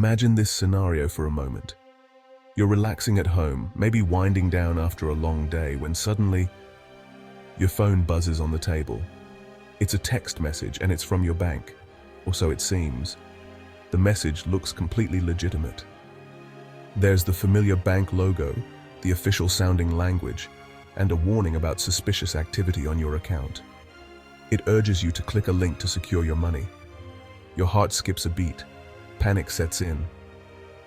Imagine this scenario for a moment. You're relaxing at home, maybe winding down after a long day, when suddenly your phone buzzes on the table. It's a text message and it's from your bank, or so it seems. The message looks completely legitimate. There's the familiar bank logo, the official sounding language, and a warning about suspicious activity on your account. It urges you to click a link to secure your money. Your heart skips a beat. Panic sets in.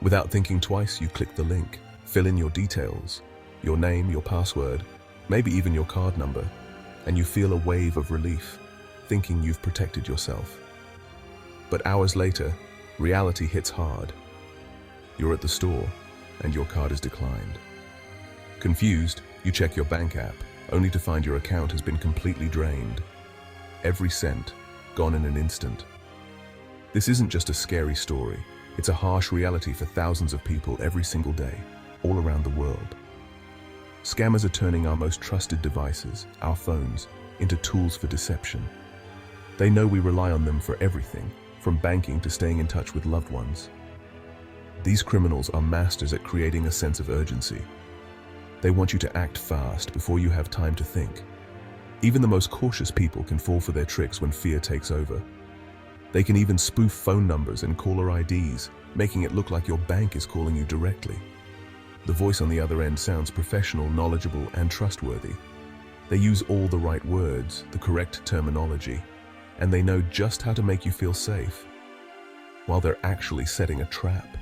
Without thinking twice, you click the link, fill in your details, your name, your password, maybe even your card number, and you feel a wave of relief, thinking you've protected yourself. But hours later, reality hits hard. You're at the store, and your card is declined. Confused, you check your bank app, only to find your account has been completely drained. Every cent, gone in an instant. This isn't just a scary story. It's a harsh reality for thousands of people every single day, all around the world. Scammers are turning our most trusted devices, our phones, into tools for deception. They know we rely on them for everything, from banking to staying in touch with loved ones. These criminals are masters at creating a sense of urgency. They want you to act fast before you have time to think. Even the most cautious people can fall for their tricks when fear takes over. They can even spoof phone numbers and caller IDs, making it look like your bank is calling you directly. The voice on the other end sounds professional, knowledgeable, and trustworthy. They use all the right words, the correct terminology, and they know just how to make you feel safe, while they're actually setting a trap.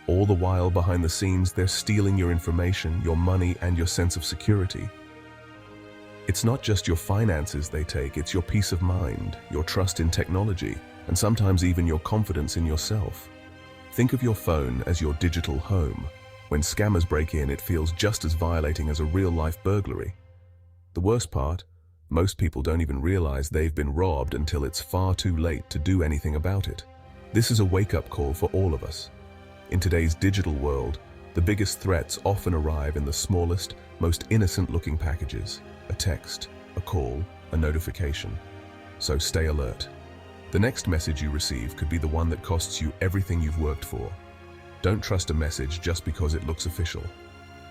All the while, behind the scenes, they're stealing your information, your money, and your sense of security. It's not just your finances they take, it's your peace of mind, your trust in technology, and sometimes even your confidence in yourself. Think of your phone as your digital home. When scammers break in, it feels just as violating as a real-life burglary. The worst part, most people don't even realize they've been robbed until it's far too late to do anything about it. This is a wake-up call for all of us. In today's digital world, the biggest threats often arrive in the smallest, most innocent-looking packages. A text, a call, a notification. So stay alert. The next message you receive could be the one that costs you everything you've worked for. Don't trust a message just because it looks official.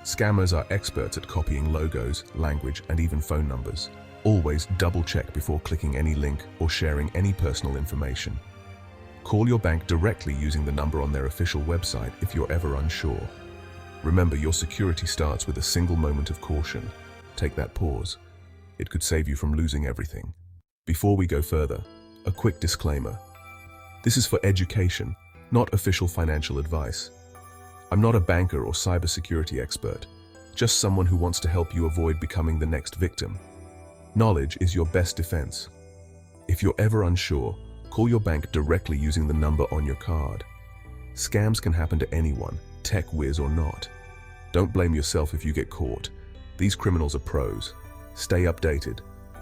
Scammers are experts at copying logos, language, and even phone numbers. Always double-check before clicking any link or sharing any personal information. Call your bank directly using the number on their official website if you're ever unsure. Remember, your security starts with a single moment of caution. Take that pause. It could save you from losing everything. Before we go further, a quick disclaimer. This is for education, not official financial advice. I'm not a banker or cybersecurity expert, just someone who wants to help you avoid becoming the next victim. Knowledge is your best defense. If you're ever unsure, call your bank directly using the number on your card. Scams can happen to anyone, tech whiz or not. Don't blame yourself if you get caught. These criminals are pros. Stay updated.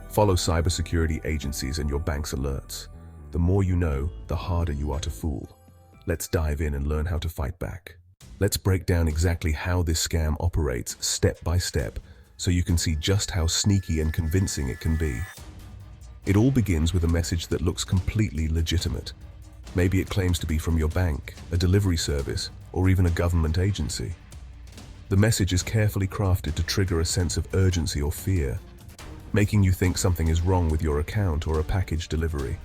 Follow cybersecurity agencies and your bank's alerts. The more you know, the harder you are to fool. Let's dive in and learn how to fight back. Let's break down exactly how this scam operates step by step, so you can see just how sneaky and convincing it can be. It all begins with a message that looks completely legitimate. Maybe it claims to be from your bank, a delivery service, or even a government agency. The message is carefully crafted to trigger a sense of urgency or fear, making you think something is wrong with your account or a package delivery.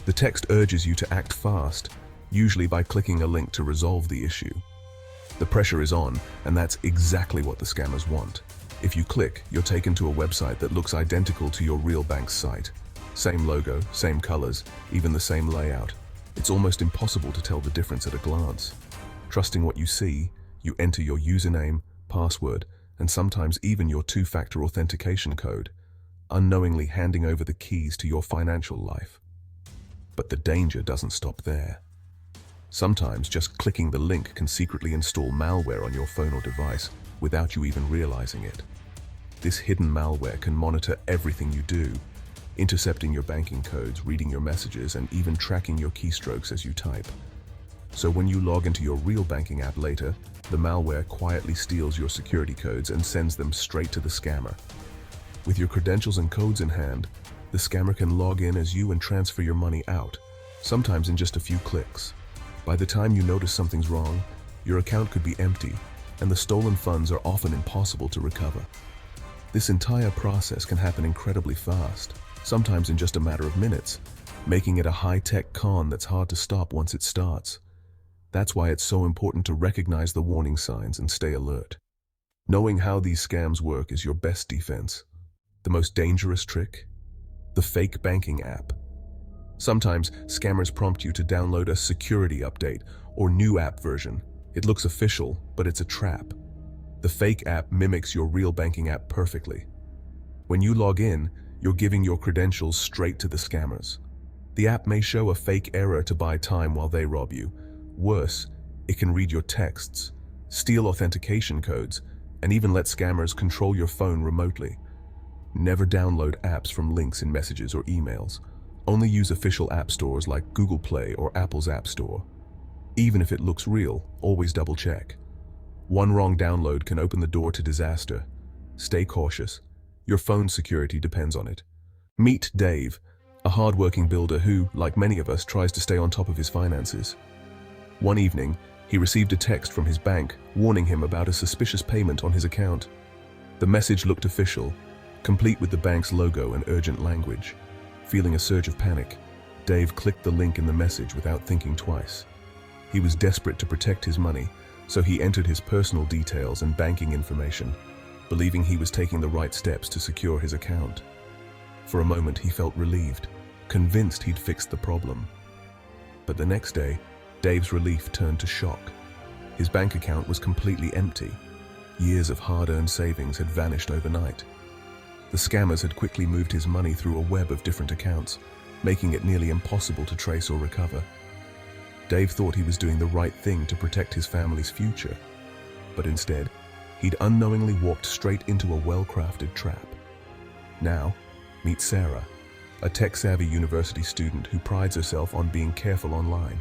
The text urges you to act fast, usually by clicking a link to resolve the issue. The pressure is on, and that's exactly what the scammers want. If you click, you're taken to a website that looks identical to your real bank's site. Same logo, same colors, even the same layout. It's almost impossible to tell the difference at a glance. Trusting what you see, you enter your username, password, and sometimes even your two-factor authentication code, unknowingly handing over the keys to your financial life. But the danger doesn't stop there. Sometimes just clicking the link can secretly install malware on your phone or device without you even realizing it. This hidden malware can monitor everything you do, intercepting your banking codes, reading your messages, and even tracking your keystrokes as you type. So when you log into your real banking app later, the malware quietly steals your security codes and sends them straight to the scammer. With your credentials and codes in hand, the scammer can log in as you and transfer your money out, sometimes in just a few clicks. By the time you notice something's wrong, your account could be empty, and the stolen funds are often impossible to recover. This entire process can happen incredibly fast, sometimes in just a matter of minutes, making it a high-tech con that's hard to stop once it starts. That's why it's so important to recognize the warning signs and stay alert. Knowing how these scams work is your best defense. The most dangerous trick? The fake banking app. Sometimes scammers prompt you to download a security update or new app version. It looks official, but it's a trap. The fake app mimics your real banking app perfectly. When you log in, you're giving your credentials straight to the scammers. The app may show a fake error to buy time while they rob you. Worse, it can read your texts, steal authentication codes, and even let scammers control your phone remotely. Never download apps from links in messages or emails. Only use official app stores like Google Play or Apple's App Store. Even if it looks real, always double check. One wrong download can open the door to disaster. Stay cautious. Your phone's security depends on it. Meet Dave, a hard-working builder who, like many of us, tries to stay on top of his finances. One evening, he received a text from his bank warning him about a suspicious payment on his account. The message looked official, complete with the bank's logo and urgent language. Feeling a surge of panic, Dave clicked the link in the message without thinking twice. He was desperate to protect his money, so he entered his personal details and banking information, believing he was taking the right steps to secure his account. For a moment, he felt relieved, convinced he'd fixed the problem. But the next day, Dave's relief turned to shock. His bank account was completely empty. Years of hard-earned savings had vanished overnight. The scammers had quickly moved his money through a web of different accounts, making it nearly impossible to trace or recover. Dave thought he was doing the right thing to protect his family's future, but instead, he'd unknowingly walked straight into a well-crafted trap. Now, meet Sarah, a tech-savvy university student who prides herself on being careful online.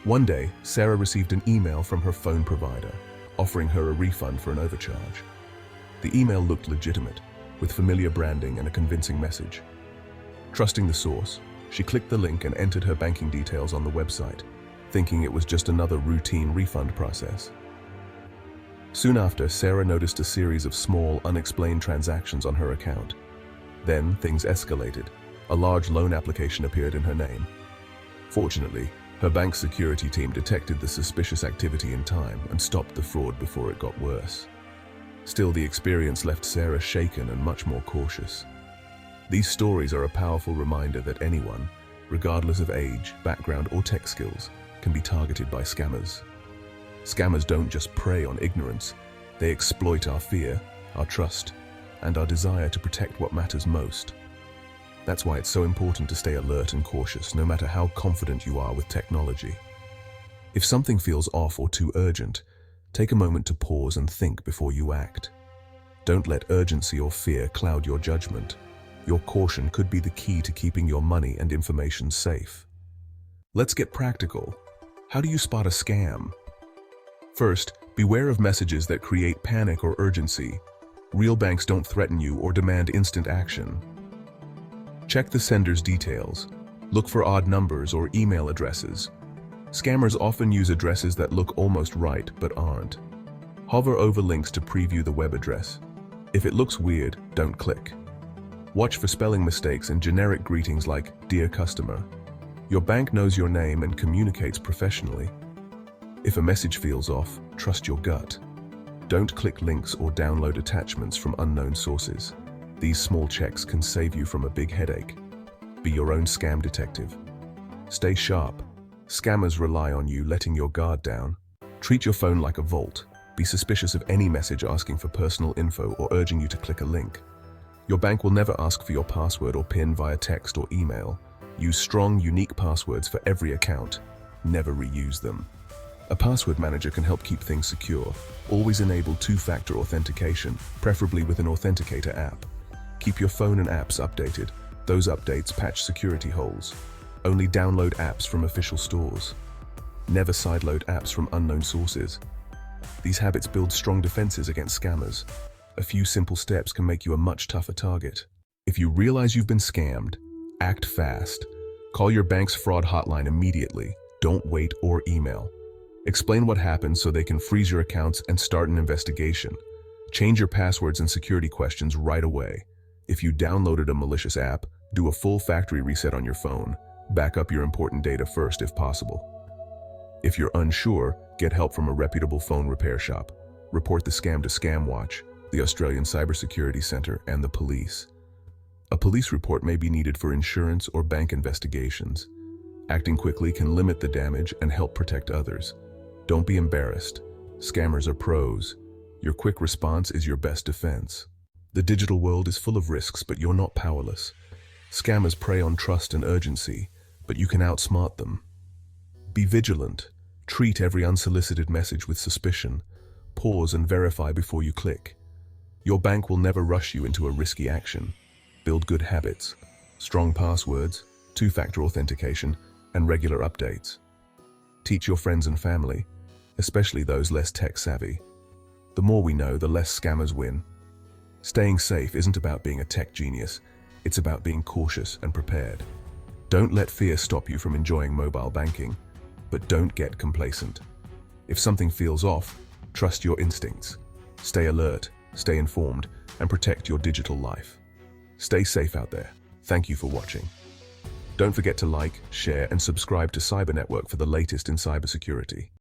One day, Sarah received an email from her phone provider, offering her a refund for an overcharge. The email looked legitimate, with familiar branding and a convincing message. Trusting the source, she clicked the link and entered her banking details on the website, thinking it was just another routine refund process. Soon after, Sarah noticed a series of small, unexplained transactions on her account. Then, things escalated. A large loan application appeared in her name. Fortunately, her bank's security team detected the suspicious activity in time and stopped the fraud before it got worse. Still, the experience left Sarah shaken and much more cautious. These stories are a powerful reminder that anyone, regardless of age, background, or tech skills, can be targeted by scammers. Scammers don't just prey on ignorance, they exploit our fear, our trust, and our desire to protect what matters most. That's why it's so important to stay alert and cautious, no matter how confident you are with technology. If something feels off or too urgent, take a moment to pause and think before you act. Don't let urgency or fear cloud your judgment. Your caution could be the key to keeping your money and information safe. Let's get practical. How do you spot a scam? First, beware of messages that create panic or urgency. Real banks don't threaten you or demand instant action. Check the sender's details. Look for odd numbers or email addresses. Scammers often use addresses that look almost right but aren't. Hover over links to preview the web address. If it looks weird, don't click. Watch for spelling mistakes and generic greetings like "Dear Customer." Your bank knows your name and communicates professionally. If a message feels off, trust your gut. Don't click links or download attachments from unknown sources. These small checks can save you from a big headache. Be your own scam detective. Stay sharp. Scammers rely on you letting your guard down. Treat your phone like a vault. Be suspicious of any message asking for personal info or urging you to click a link. Your bank will never ask for your password or PIN via text or email. Use strong, unique passwords for every account. Never reuse them. A password manager can help keep things secure. Always enable two-factor authentication, preferably with an authenticator app. Keep your phone and apps updated. Those updates patch security holes. Only download apps from official stores. Never sideload apps from unknown sources. These habits build strong defenses against scammers. A few simple steps can make you a much tougher target. If you realize you've been scammed, act fast. Call your bank's fraud hotline immediately. Don't wait or email. Explain what happened so they can freeze your accounts and start an investigation. Change your passwords and security questions right away. If you downloaded a malicious app, do a full factory reset on your phone. Back up your important data first if possible. If you're unsure, get help from a reputable phone repair shop. Report the scam to ScamWatch, the Australian Cybersecurity Centre, and the police. A police report may be needed for insurance or bank investigations. Acting quickly can limit the damage and help protect others. Don't be embarrassed. Scammers are pros. Your quick response is your best defense. The digital world is full of risks, but you're not powerless. Scammers prey on trust and urgency, but you can outsmart them. Be vigilant. Treat every unsolicited message with suspicion. Pause and verify before you click. Your bank will never rush you into a risky action. Build good habits, strong passwords, two-factor authentication, and regular updates. Teach your friends and family, especially those less tech-savvy. The more we know, the less scammers win. Staying safe isn't about being a tech genius, it's about being cautious and prepared. Don't let fear stop you from enjoying mobile banking, but don't get complacent. If something feels off, trust your instincts. Stay alert, stay informed, and protect your digital life. Stay safe out there. Thank you for watching. Don't forget to like, share, and subscribe to Cyber Network for the latest in cybersecurity.